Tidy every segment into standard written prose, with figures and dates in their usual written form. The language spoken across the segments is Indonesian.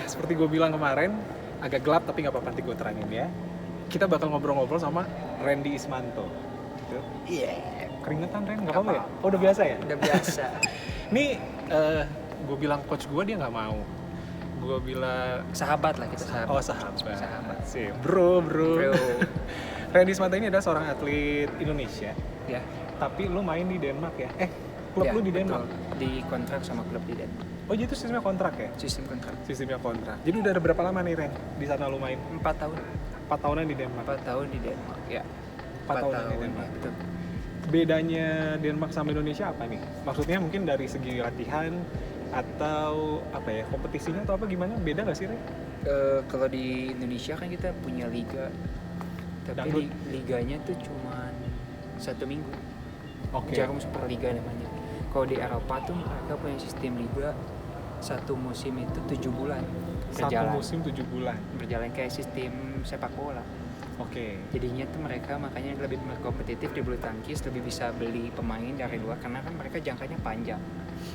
seperti gue bilang kemarin, agak gelap tapi nggak apa-apa, nanti gue terangin ya. Kita bakal ngobrol-ngobrol sama Randy Ismanto. Gitu. Keringetan Ren, nggak apa-apa ya? Oh udah biasa ya? Udah biasa. Nih, gue bilang coach gue, dia nggak mau. Gue bilang Sahabat lah kita, sahabat. oh sahabat. Sahabat. Sih, bro. Bro. Randy Ismanto ini adalah seorang atlet Indonesia, Ya. tapi lu main di Denmark ya? Klub Ya, lu di betul. Denmark? Di kontrak sama klub di Denmark. Oh jadi itu sistemnya kontrak ya? Sistem kontrak. Sistemnya kontrak. Jadi udah ada berapa lama nih Ren di sana lu main? 4 tahun. 4 tahunan di Denmark. 4 tahun di Denmark. Ya. 4 tahunan di Denmark. Ya, betul. Bedanya Denmark sama Indonesia apa nih? Maksudnya mungkin dari segi latihan atau apa ya, kompetisinya atau apa gimana? Beda nggak sih Ren? Kalau di Indonesia kan kita punya liga, tapi Dangdut. liganya tuh cuman 1 minggu. Oke. Jarum Superliga namanya. Kalau di Eropa tuh mereka punya sistem liga, 1 musim itu 7 bulan Satu berjalan. musim 7 bulan. Berjalan kayak sistem sepak bola. Oke. Jadinya tuh mereka makanya lebih kompetitif di bulu tangkis, lebih bisa beli pemain dari luar karena kan mereka jangkanya panjang.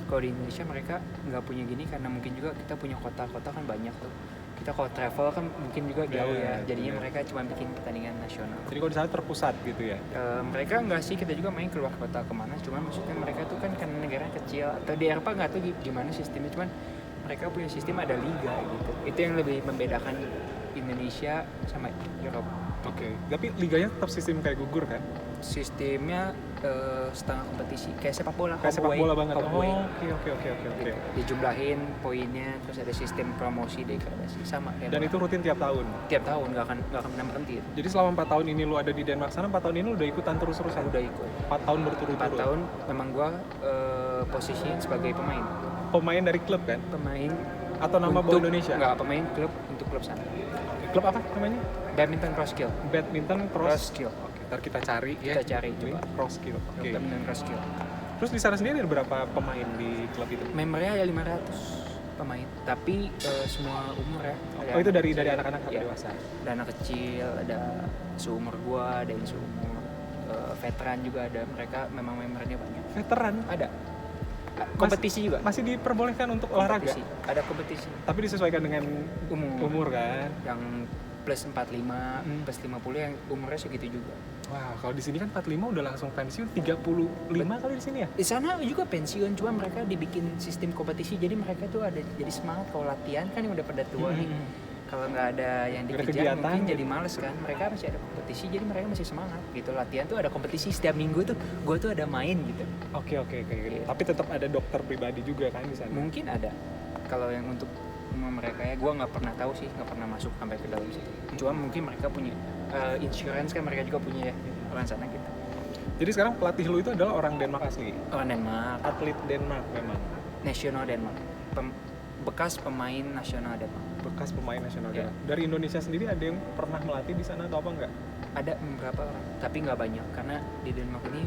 Kalau di Indonesia mereka nggak punya gini karena mungkin juga kita punya kota-kota kan banyak tuh. Kita kalau travel kan mungkin juga jauh ya. Jadinya Bener. mereka cuma bikin pertandingan nasional. Jadi kalau di sana terpusat gitu ya? Mereka nggak sih, kita juga main keluar kota kemana, cuman maksudnya mereka tuh kan karena negara kecil atau di Eropa nggak tahu gimana sistemnya, cuman mereka punya sistem ada liga gitu. Itu yang lebih membedakan Indonesia sama Eropa. Oke. Tapi liganya tetap sistem kayak gugur kan? Sistemnya setengah kompetisi kayak sepak bola. Kayak sepak bola banget. Home away. Oke. Gitu. Dijumlahin poinnya, terus ada sistem promosi degradasi sama kayak Dan bola. itu rutin tiap tahun? Tiap tahun nggak akan pernah berhenti itu. Jadi selama 4 tahun ini lu ada di Denmark sana, 4 tahun ini lu udah ikutan terus-terusan? Udah ikut 4 tahun berturut-turut? 4 tahun memang gua posisinya sebagai pemain Pemain dari klub kan? Atau nama untuk- Bola Indonesia? Enggak, pemain klub untuk klub sana. Klub apa namanya? Badminton Cross Skill. Badminton Cross Cross. Skill. Oke, ntar kita cari ya. Kita cari Ini coba. Cross Skill. Oke. Badminton Cross Skill. Terus di sana sendiri ada berapa pemain di klub itu? Membernya ada 500 pemain, tapi semua umur ya. Ada Oh itu dari kecil, anak-anak sampai ya. dewasa? Ada anak kecil, ada seumur gua, ada yang seumur veteran juga ada. Mereka memang membernya banyak. Veteran? Ada. Kompetisi juga. Masih diperbolehkan untuk olahraga? Kompetisi. Ada kompetisi. Tapi disesuaikan dengan Umur. kan? Yang plus 45, plus 50 yang umurnya segitu juga. Wah, kalau di sini kan 45 udah langsung pensiun, 35 kali di sini ya? Di sana juga pensiun, cuma mereka dibikin sistem kompetisi, jadi mereka tuh ada jadi semangat kalau latihan kan yang udah pada tua nih. Kalau nggak ada yang Nggak ada dikejar kegiatan mungkin gitu. jadi males kan. Mereka masih ada kompetisi, jadi mereka masih semangat gitu. Latihan tuh ada kompetisi setiap minggu tuh, gue tuh ada main gitu. Oke. Iya. Tapi tetap ada dokter pribadi juga kan di sana? Mungkin ada. Kalau yang untuk mereka ya, gue nggak pernah tahu sih, nggak pernah masuk sampai ke dalam situ. Cuma mungkin mereka punya insurance kan, mereka juga punya ya orang sana gitu. Jadi sekarang pelatih lu itu adalah orang Denmark asli? Orang Denmark, Atlet Denmark memang? nasional Denmark, bekas pemain nasional Denmark. Bekas pemain nasional Iya. Denmark. Dari Indonesia sendiri ada yang pernah melatih di sana atau apa enggak? Ada beberapa orang, tapi nggak banyak karena di Denmark ini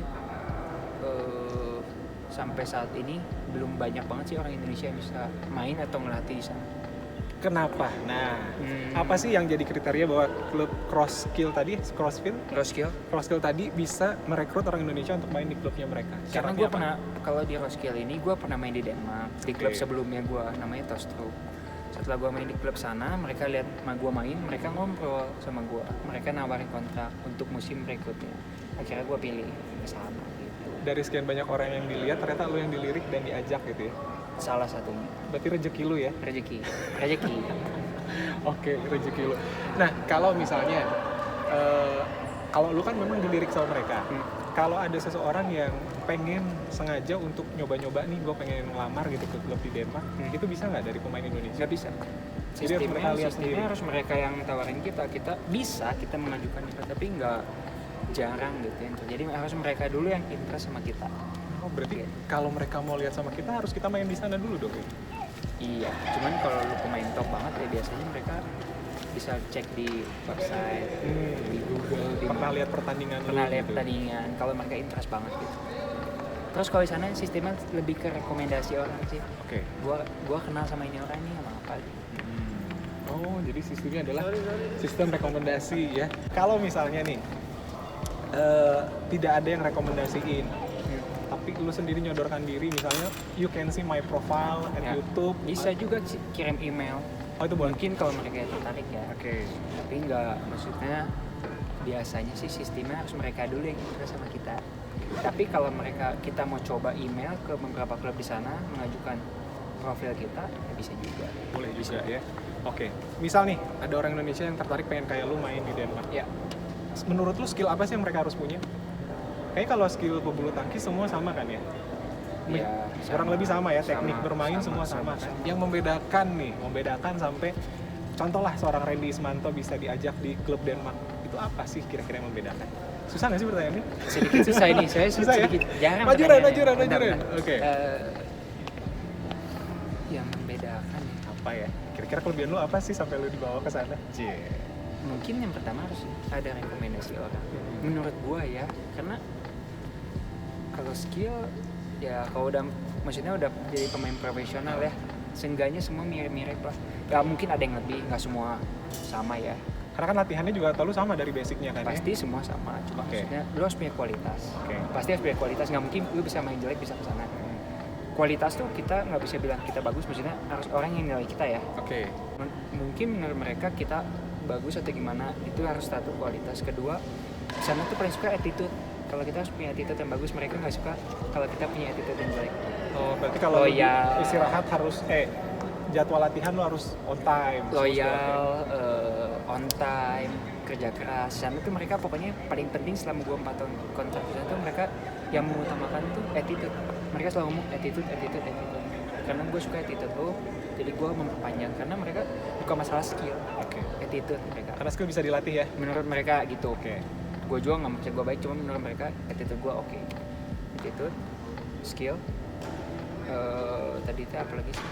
sampai saat ini belum banyak banget sih orang Indonesia yang bisa main atau ngelatih di sana. Kenapa? Nah, apa sih yang jadi kriteria bahwa klub Cross Skill tadi bisa merekrut orang Indonesia untuk main di klubnya mereka? Karena Syaratnya gue apa? pernah, kalau di Roskilde ini gue pernah main di Denmark, di klub Oke. sebelumnya gue namanya Tostro. Setelah gue main di klub sana, mereka lihat sama gue main, mereka ngobrol sama gue, mereka nawarin kontrak untuk musim berikutnya. Akhirnya gue pilih ke sana gitu. Dari sekian banyak orang yang dilihat, ternyata lu yang dilirik dan diajak gitu ya? Salah satunya Berarti rezeki lu ya? rezeki. Oke, rezeki lu. Nah, kalau misalnya, kalau lu kan memang dilirik sama mereka. Kalau ada seseorang yang pengen sengaja untuk nyoba-nyoba nih, gue pengen ngelamar gitu ke klub di Denmark, itu bisa nggak dari pemain Indonesia? Nggak bisa. Jadi harus mereka lihat sendiri. Sistemnya harus mereka yang tawarin kita bisa kita mengajukan itu, tapi nggak jarang gitu yang terjadi. Harus mereka dulu yang interest sama kita. Oh, berarti kalau mereka mau lihat sama kita, harus kita main di sana dulu dong ya? Iya, cuman kalau lu pemain top banget ya biasanya mereka bisa cek di website, di Google, di Pernah lihat pertandingan lu pernah lihat gitu? pertandingan kalau mereka interest banget gitu. Terus kalau di sana sistemnya lebih ke rekomendasi orang sih. Oke. Gua kenal sama ini orang ini sama apa gitu. Oh, jadi sistemnya adalah sistem rekomendasi ya. Kalau misalnya nih, tidak ada yang rekomendasiin, tapi lu sendiri nyodorkan diri, misalnya you can see my profile at Ya. YouTube. Bisa juga kirim email. Oh itu boleh. Mungkin kalau mereka tertarik ya. Oke. Tapi nggak, maksudnya biasanya sih sistemnya harus mereka dulu yang interest sama kita. Tapi kalau kita mau coba email ke beberapa klub di sana mengajukan profil kita, ya bisa juga. Boleh juga ya. Oke. Misal nih ada orang Indonesia yang tertarik pengen kayak lu main di Denmark. Ya. Menurut lu skill apa sih yang mereka harus punya? Kayaknya kalau skill pebulu tangkis semua sama kan ya? Ya, Kurang lebih sama ya, teknik bermain semua sama kan. sama. Yang membedakan sampai contoh lah seorang Randy Ismanto bisa diajak di klub Denmark. Itu apa sih kira-kira yang membedakan? Susah nggak sih pertanyaannya? Sedikit susah ini, saya Susah ya? sedikit jarang Majuran. pertanyaannya. Oke. Yang membedakan ya. Apa ya? Kira-kira kelebihan lu apa sih sampai lu dibawa ke sana? Mungkin yang pertama harus ada rekomendasi orang. Menurut gua ya, karena kalau skill ya kalau maksudnya udah jadi pemain profesional ya, seenggaknya semua mirip-mirip lah. Gak mungkin ada yang lebih, nggak semua sama ya. Karena kan latihannya juga lu sama dari basicnya kan Pasti semua sama, cuma Oke. maksudnya lu harus punya kualitas. Oke. Pasti harus punya kualitas, nggak mungkin lu bisa main jelek bisa kesana. Kualitas tuh kita nggak bisa bilang kita bagus, maksudnya harus orang yang nilai kita ya. Oke. Mungkin menurut mereka kita bagus atau gimana, itu harus satu kualitas. Kedua, di sana tuh paling suka attitude. Kalau kita harus punya attitude yang bagus, mereka nggak suka kalau kita punya attitude yang jelek. Oh, berarti kalau Oh, lu ya. istirahat harus jadwal latihan lu harus on time. Loyal, on time, kerja keras. Sana tuh mereka pokoknya paling penting selama gua 4 tahun kontrak di sana tuh mereka yang mengutamakan tuh attitude. Mereka selalu ngomong attitude. Karena gue suka attitude lo, jadi gue memperpanjang. Karena mereka bukan masalah skill, Oke. attitude mereka. Karena skill bisa dilatih ya. Menurut mereka gitu. Oke. Gue juga nggak maksud gue baik, cuma menurut mereka attitude gue oke. Attitude, skill, tadi itu apa lagi sih?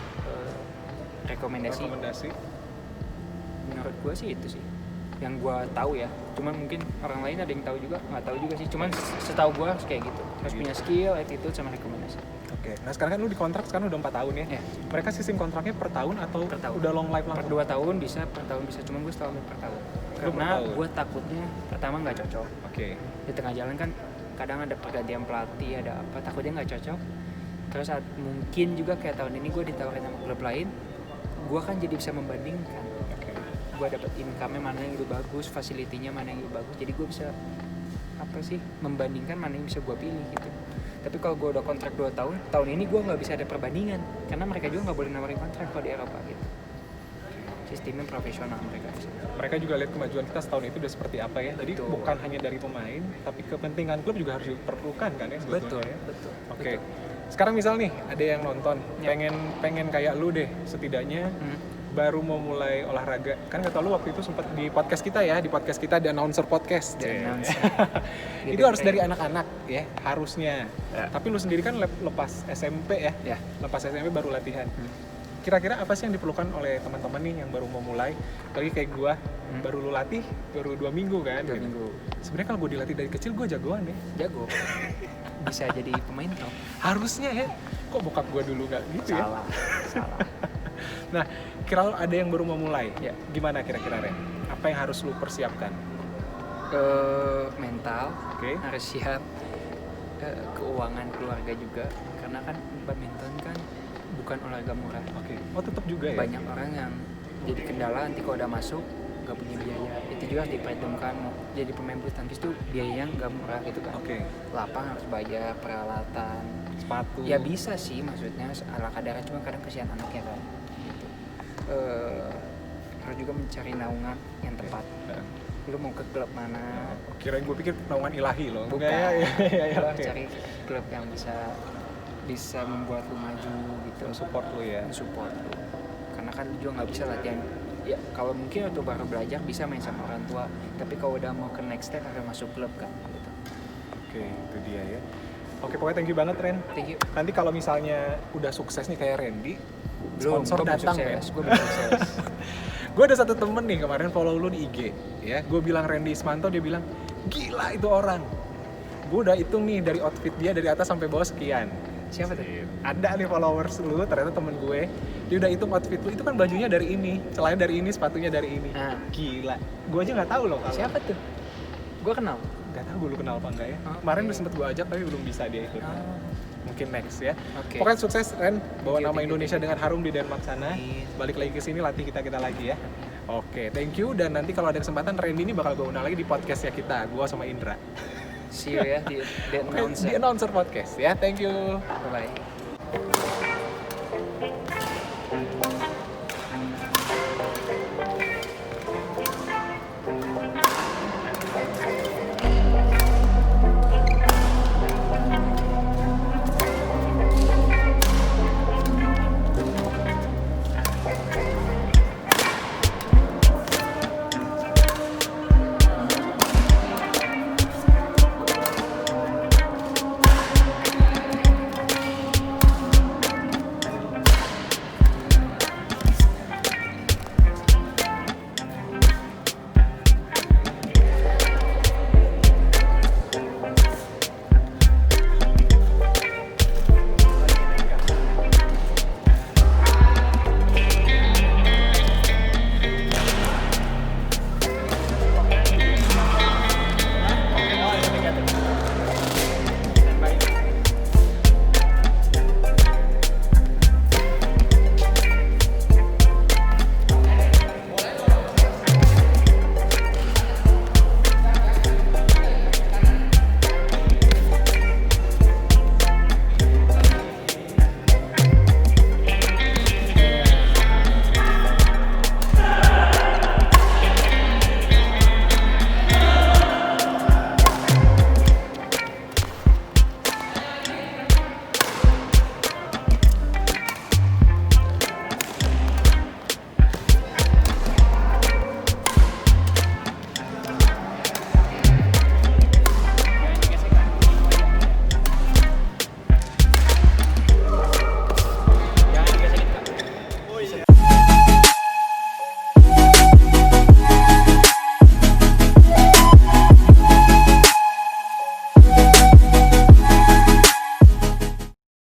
Rekomendasi. Menurut gue sih itu sih yang gue tahu ya. Cuman mungkin orang lain ada yang tahu juga, nggak tahu juga sih. Cuman setahu gue harus kayak gitu. Harus punya skill, attitude, sama rekomendasi. Oke. Nah sekarang kan lu dikontrak sekarang udah 4 tahun ya. Ya. Mereka sistem kontraknya per tahun atau Per tahun. udah long life Per langsung? 2 tahun bisa, per tahun bisa. Cuman gue selalu per tahun. per Karena tahun? gue takutnya pertama nggak cocok. Oke. Di tengah jalan kan kadang ada pergantian pelatih, ada apa, takutnya nggak cocok. Terus mungkin juga kayak tahun ini gue ditawarin sama klub lain, gue kan jadi bisa membandingkan. Oke. Gue dapet income-nya mana yang lebih bagus, fasilitinya mana yang lebih bagus, jadi gue bisa membandingkan mana yang bisa gue pilih gitu. Tapi kalau gue udah kontrak 2 tahun ini gue nggak bisa ada perbandingan karena mereka juga nggak boleh nawarin kontrak kalau di Eropa gitu. Sistemnya profesional mereka. Mereka juga lihat kemajuan kita setahun itu udah seperti apa ya. Jadi Betul. bukan hanya dari pemain, tapi kepentingan klub juga harus diperlukan kan ya sebetulnya. ya? Betul. Oke. Sekarang misal nih ada yang nonton, Ya. pengen kayak lu deh, setidaknya baru mau mulai olahraga. Kan kata lu waktu itu sempat di podcast kita ya, di podcast kita di Announcer Podcast. Itu harus dari anak-anak ya, harusnya. Ya. Tapi lu sendiri kan lepas SMP ya, Ya. lepas SMP baru latihan. Kira-kira apa sih yang diperlukan oleh teman-teman nih yang baru mau mulai? Lagi kayak gua, baru lu latih baru 2 minggu kan? 2 minggu. Sebenarnya kalau gue dilatih dari kecil gue jagoan ya. Jago. Bisa jadi pemain top. Harusnya ya. Kok bokap gue dulu nggak gitu ya? Salah. Nah, kira lu ada yang baru mau mulai. Ya. Gimana kira-kira Ren? Apa yang harus lu persiapkan? Mental, Oke. harus siap. Keuangan keluarga juga. Karena kan badminton kan bukan olahraga murah. Oke. Oh tetap juga ya? Banyak orang yang jadi kendala nanti kalau udah masuk gak punya biaya. Itu juga harus diperhitungkan. Mau jadi pemain bulu tangkis tuh biayanya gak murah gitu kan. Oke. Lapang harus bayar, peralatan. Sepatu. Ya bisa sih maksudnya ala kadarnya, cuma kadang kesian anaknya kan. Gitu. Harus juga mencari naungan yang tepat. Lu mau ke klub mana? Kirain gue pikir naungan ilahi loh. Bukan. Ya, Lu harus oke. cari klub yang bisa membuat lu maju gitu. Support lu ya. Support lu. Karena kan lu juga nggak bisa latihan. Ya kalau mungkin waktu baru belajar bisa main sama orang tua. Tapi kalau udah mau ke next step harus masuk klub kan. Gitu. Oke, itu dia ya. Oke, pokoknya thank you banget Ren. Thank you. Nanti kalau misalnya udah sukses nih kayak Randy, Belum, sponsor gua belum datang sukses, ya. gua belum sukses. Gue ada satu temen nih kemarin follow lu di IG ya. Gue bilang Randy Ismanto, dia bilang gila itu orang. Gue udah hitung nih dari outfit dia dari atas sampai bawah sekian. Siapa tuh? Ada nih followers lu, ternyata temen gue. Dia udah hitung outfit lu, itu kan bajunya dari ini, celana dari ini, sepatunya dari ini. Ah. Gila. Gue aja nggak tahu loh kalau. Siapa tuh? Gua kenal. Gak tahu gue lu kenal apa enggak ya. Oke. Kemarin udah sempet gue ajak tapi belum bisa dia ikut. mungkin next ya. Oke. Pokoknya sukses Ren, bawa Thank you, nama thank you, Indonesia thank you. dengan harum di Denmark sana. Amin. Balik lagi ke sini, latih kita lagi ya. Oke, thank you. Dan nanti kalau ada kesempatan Randy ini bakal gue undang lagi di podcastnya kita, gue sama Indra. See you ya di The Oke, Announcer. di Announcer Podcast ya. Thank you. Bye-bye.